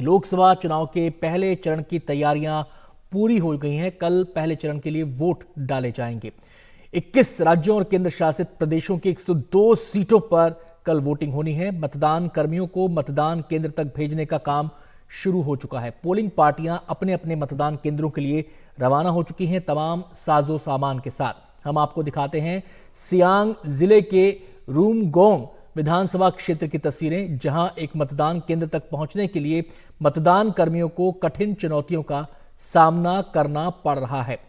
लोकसभा चुनाव के पहले चरण की तैयारियां पूरी हो गई हैं। कल पहले चरण के लिए वोट डाले जाएंगे। 21 राज्यों और केंद्र शासित प्रदेशों की 102 सीटों पर कल वोटिंग होनी है। मतदान कर्मियों को मतदान केंद्र तक भेजने का काम शुरू हो चुका है। पोलिंग पार्टियां अपने अपने मतदान केंद्रों के लिए रवाना हो चुकी हैं, तमाम साजो सामान के साथ। हम आपको दिखाते हैं सियांग जिले के रूमगोंग विधानसभा क्षेत्र की तस्वीरें, जहां एक मतदान केंद्र तक पहुंचने के लिए मतदान कर्मियों को कठिन चुनौतियों का सामना करना पड़ रहा है।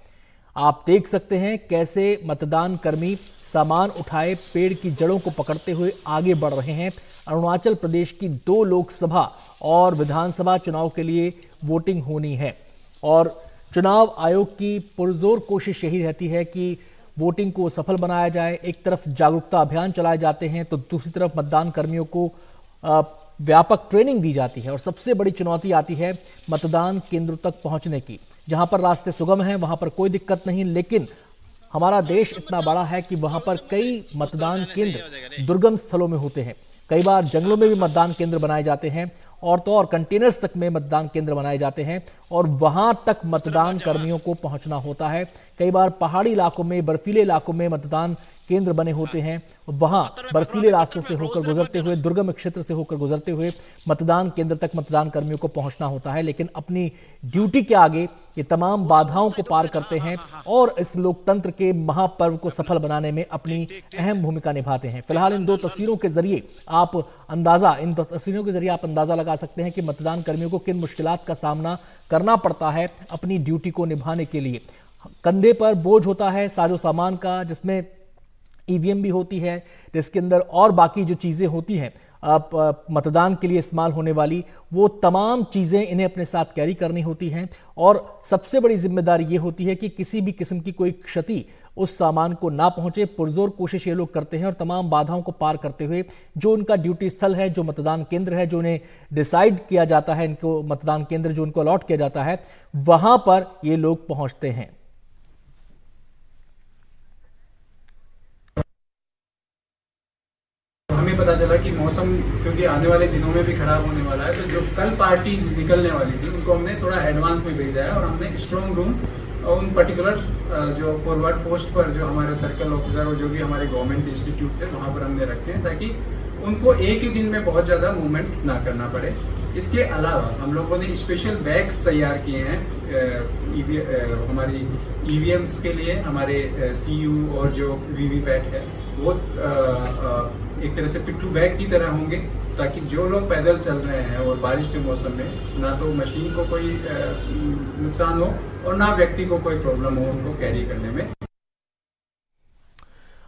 आप देख सकते हैं कैसे मतदान कर्मी सामान उठाए पेड़ की जड़ों को पकड़ते हुए आगे बढ़ रहे हैं। अरुणाचल प्रदेश की 2 लोकसभा और विधानसभा चुनाव के लिए वोटिंग होनी है और चुनाव आयोग की पुरजोर कोशिश यही रहती है कि वोटिंग को सफल बनाया जाए। एक तरफ जागरूकता अभियान चलाए जाते हैं तो दूसरी तरफ मतदान कर्मियों को व्यापक ट्रेनिंग दी जाती है और सबसे बड़ी चुनौती आती है मतदान केंद्रों तक पहुंचने की। जहां पर रास्ते सुगम हैं वहां पर कोई दिक्कत नहीं, लेकिन हमारा देश इतना बड़ा है कि वहां पर कई मतदान केंद्र दुर्गम स्थलों में होते हैं। कई बार जंगलों में भी मतदान केंद्र बनाए जाते हैं और तो और कंटेनर्स तक में मतदान केंद्र बनाए जाते हैं और वहां तक मतदान कर्मियों को पहुंचना होता है। कई बार पहाड़ी इलाकों में, बर्फीले इलाकों में मतदान केंद्र बने होते हैं, वहां बर्फीले रास्तों से होकर गुजरते हुए, दुर्गम क्षेत्र से होकर गुजरते हुए मतदान केंद्र तक मतदान कर्मियों को पहुंचना होता है। लेकिन अपनी ड्यूटी के आगे ये तमाम बाधाओं को पार करते हैं और इस लोकतंत्र के महापर्व को सफल बनाने में अपनी अहम भूमिका निभाते हैं। फिलहाल इन 2 तस्वीरों के जरिए आप अंदाजा लगा सकते हैं कि मतदान कर्मियों को किन मुश्किलात का सामना करना पड़ता है अपनी ड्यूटी को निभाने के लिए। कंधे पर बोझ होता है साजो सामान का, जिसमें ईवीएम भी होती है, जिसके अंदर और बाकी जो चीजें होती हैं मतदान के लिए इस्तेमाल होने वाली, वो तमाम चीजें इन्हें अपने साथ कैरी करनी होती हैं और सबसे बड़ी जिम्मेदारी ये होती है कि किसी भी किस्म की कोई क्षति उस सामान को ना पहुंचे। पुरजोर कोशिश ये लोग करते हैं और तमाम बाधाओं को पार करते हुए जो उनका ड्यूटी स्थल है, जो मतदान केंद्र है, जो उन्हें डिसाइड किया जाता है, इनको मतदान केंद्र जो उनको अलॉट किया जाता है, वहां पर ये लोग पहुंचते हैं। हमें पता चला कि मौसम क्योंकि आने वाले दिनों में भी खराब होने वाला है, तो जो कल पार्टी निकलने वाली थी उनको हमने थोड़ा एडवांस में भेजा है और हमने स्ट्रॉन्ग रूम और उन पर्टिकुलर जो फॉरवर्ड पोस्ट पर जो हमारे सर्कल ऑफिसर और जो भी हमारे गवर्नमेंट इंस्टीट्यूट है वहाँ पर हमने रखे हैं ताकि उनको एक ही दिन में बहुत ज़्यादा मूवमेंट ना करना पड़े। इसके अलावा हम लोगों ने स्पेशल बैग्स तैयार किए हैं हमारी ईवीएम्स के लिए। हमारे सीयू और जो वीवीपैट है वो एक तरह से पिट्ठू बैग की तरह होंगे ताकि जो लोग पैदल चल रहे हैं और बारिश के मौसम में ना तो मशीन को कोई नुकसान हो और ना व्यक्ति को कोई प्रॉब्लम हो उनको कैरी करने में।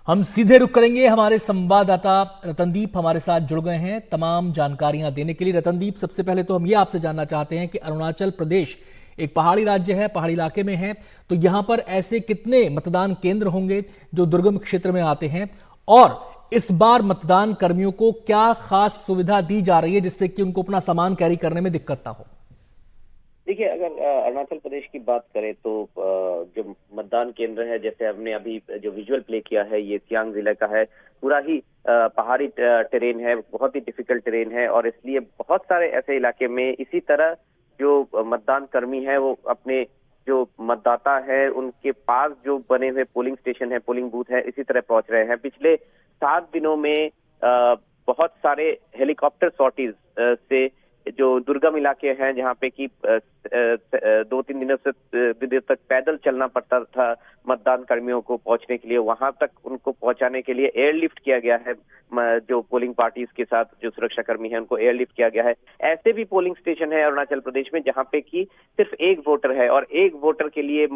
हम सीधे रुख करेंगे, हमारे संवाददाता रतनदीप हमारे साथ जुड़ गए हैं तमाम जानकारियां देने के लिए। रतनदीप, सबसे पहले तो हम ये आपसे जानना चाहते हैं कि अरुणाचल प्रदेश एक पहाड़ी राज्य है, पहाड़ी इलाके में है, तो यहां पर ऐसे कितने मतदान केंद्र होंगे जो दुर्गम क्षेत्र में आते हैं और इस बार मतदान कर्मियों को क्या खास सुविधा दी जा रही है जिससे कि उनको अपना सामान कैरी करने में दिक्कत ना हो? देखिए, अगर अरुणाचल प्रदेश की बात करें तो जो मतदान केंद्र है, जैसे हमने अभी जो विजुअल प्ले किया है, ये सियांग जिले का है। पूरा ही पहाड़ी टेरेन है, बहुत ही डिफिकल्ट टेरेन है और इसलिए बहुत सारे ऐसे इलाके में इसी तरह जो मतदान कर्मी है वो अपने जो मतदाता है उनके पास जो बने हुए पोलिंग स्टेशन है, पोलिंग बूथ है, इसी तरह पहुंच रहे हैं। पिछले 7 दिनों में बहुत सारे हेलीकॉप्टर सॉर्टीज से जो दुर्गम इलाके हैं जहाँ पे कि 2-3 दिनों तक पैदल चलना पड़ता था मतदान कर्मियों को पहुंचने के लिए, वहां तक उनको पहुंचाने के लिए एयरलिफ्ट किया गया है। जो पोलिंग पार्टीज के साथ जो सुरक्षा कर्मी हैं उनको एयरलिफ्ट किया गया है। ऐसे भी पोलिंग स्टेशन है अरुणाचल प्रदेश में जहाँ पे कि सिर्फ एक वोटर है और एक वोटर के लिए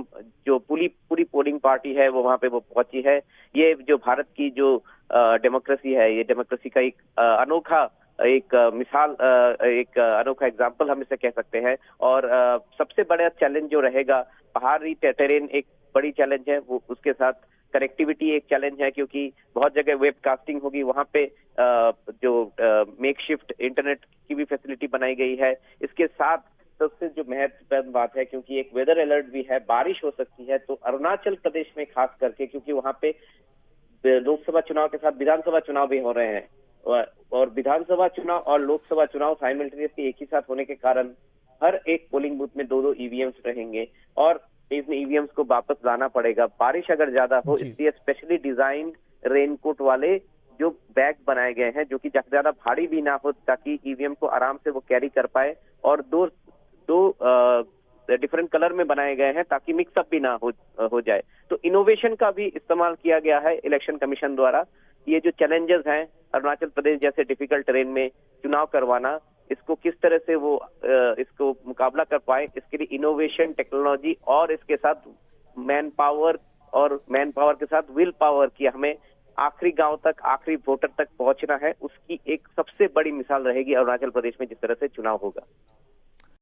जो पूरी पोलिंग पार्टी है वो वहां पे वो पहुंची है। ये जो भारत की जो डेमोक्रेसी है, ये डेमोक्रेसी का एक अनोखा मिसाल, एक अनोखा एग्जाम्पल हम इसे कह सकते हैं। और सबसे बड़ा चैलेंज जो रहेगा, पहाड़ी टेरेन एक बड़ी चैलेंज है, वो उसके साथ कनेक्टिविटी एक चैलेंज है क्योंकि बहुत जगह वेबकास्टिंग होगी, वहां पे जो मेकशिफ्ट इंटरनेट की भी फैसिलिटी बनाई गई है। इसके साथ सबसे जो महत्वपूर्ण बात है, क्योंकि एक वेदर अलर्ट भी है, बारिश हो सकती है, तो अरुणाचल प्रदेश में खास करके क्योंकि वहां पे लोकसभा चुनाव के साथ विधानसभा चुनाव भी हो रहे हैं, और विधानसभा चुनाव और लोकसभा चुनाव साइमल्टेनियसली एक ही साथ होने के कारण हर एक पोलिंग बूथ में 2-2 ईवीएम्स रहेंगे और इसमें ईवीएम्स को वापस लाना पड़ेगा। बारिश अगर ज्यादा हो, इसलिए स्पेशली डिजाइंड रेनकोट वाले जो बैग बनाए गए हैं, जो कि ज्यादा भारी भी ना हो, ताकि ईवीएम को आराम से वो कैरी कर पाए, और दो डिफरेंट कलर में बनाए गए हैं ताकि मिक्सअप भी ना हो जाए। तो इनोवेशन का भी इस्तेमाल किया गया है इलेक्शन कमीशन द्वारा। ये जो चैलेंजेस हैं अरुणाचल प्रदेश जैसे डिफिकल्ट टेरेन में चुनाव करवाना, इसको किस तरह से वो इसको मुकाबला कर पाए, इसके लिए इनोवेशन, टेक्नोलॉजी और इसके साथ मैन पावर के साथ विल पावर की हमें आखिरी गांव तक, आखिरी वोटर तक पहुंचना है, उसकी एक सबसे बड़ी मिसाल रहेगी अरुणाचल प्रदेश में जिस तरह से चुनाव होगा।